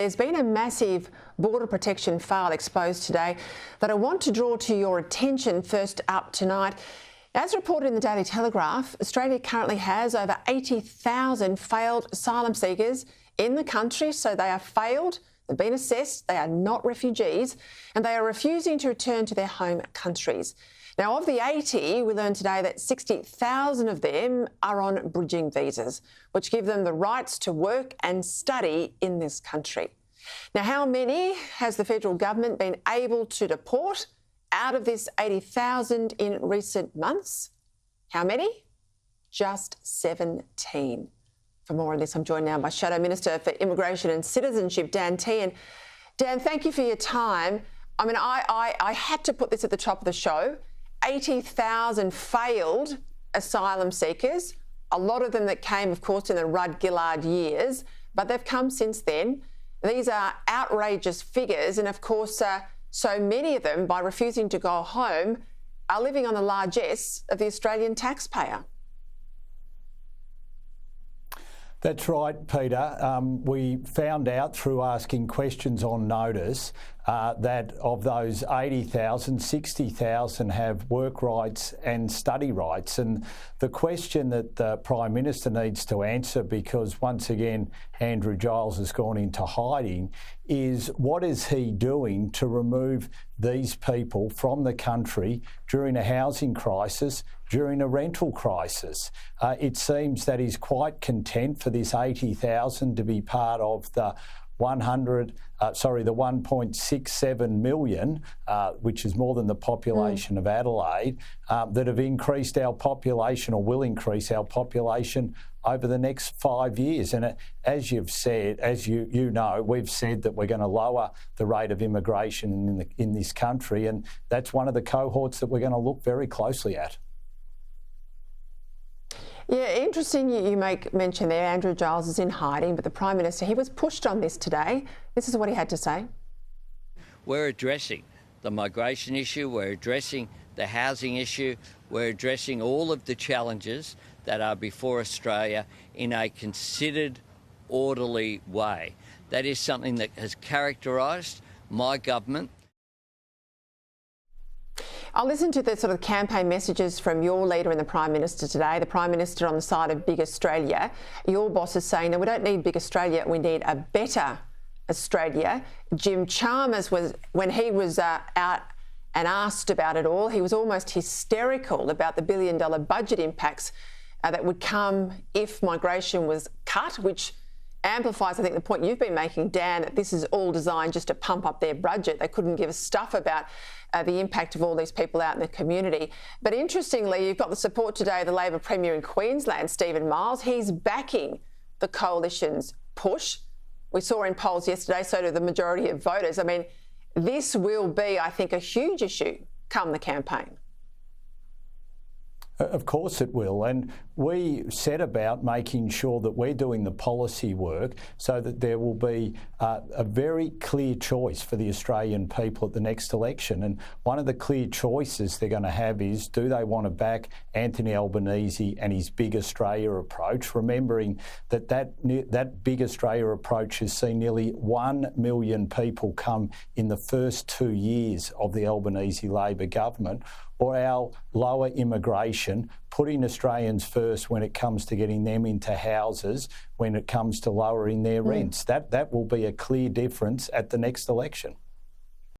There's been a massive border protection file exposed today that I want to draw to your attention first up tonight. As reported in the Daily Telegraph, Australia currently has over 80,000 failed asylum seekers in the country. So they are failed, they've been assessed, they are not refugees, and they are refusing to return to their home countries. Now, of the 80, we learned today that 60,000 of them are on bridging visas, which give them the rights to work and study in this country. Now, how many has the federal government been able to deport out of this 80,000 in recent months? How many? Just 17. For more on this, I'm joined now by Shadow Minister for Immigration and Citizenship, Dan Tehan. Dan, thank you for your time. I mean, I had to put this at the top of the show. 80,000 failed asylum seekers, a lot of them that came, of course, in the Rudd-Gillard years, but they've come since then. These are outrageous figures, and of course, so many of them, by refusing to go home, are living on the largesse of the Australian taxpayer. That's right, Peter. We found out through asking questions on notice that of those 80,000, 60,000 have work rights and study rights. And the question that the Prime Minister needs to answer, because once again Andrew Giles has gone into hiding, is what is he doing to remove these people from the country during a housing crisis, during a rental crisis? It seems that he's quite content for this 80,000 to be part of the 1.67 million, which is more than the population of Adelaide, that have increased our population or will increase our population over the next 5 years. And as you've said, as you know, we've said that we're going to lower the rate of immigration in this country, and that's one of the cohorts that we're going to look very closely at. Yeah, interesting you make mention there. Andrew Giles is in hiding, but the Prime Minister, he was pushed on this today. This is what he had to say. We're addressing the migration issue, we're addressing the housing issue, we're addressing all of the challenges that are before Australia in a considered, orderly way. That is something that has characterised my government. I'll listen to the sort of campaign messages from your leader and the Prime Minister today. The Prime Minister on the side of Big Australia. Your boss is saying, no, we don't need Big Australia, we need a better Australia. Jim Chalmers, when he was out and asked about it all, he was almost hysterical about the billion-dollar budget impacts that would come if migration was cut, which amplifies, I think, the point you've been making, Dan, that this is all designed just to pump up their budget. They couldn't give a stuff about the impact of all these people out in the community. But interestingly, you've got the support today of the Labor Premier in Queensland, Stephen Miles. He's backing the coalition's push. We saw in polls yesterday, so do the majority of voters. I mean, this will be, I think, a huge issue come the campaign. Of course it will, and we set about making sure that we're doing the policy work so that there will be a very clear choice for the Australian people at the next election. And one of the clear choices they're going to have is, do they want to back Anthony Albanese and his Big Australia approach, remembering that Big Australia approach has seen nearly 1 million people come in the first 2 years of the Albanese Labor government, or our lower immigration, putting Australians first when it comes to getting them into houses, when it comes to lowering their rents. That will be a clear difference at the next election.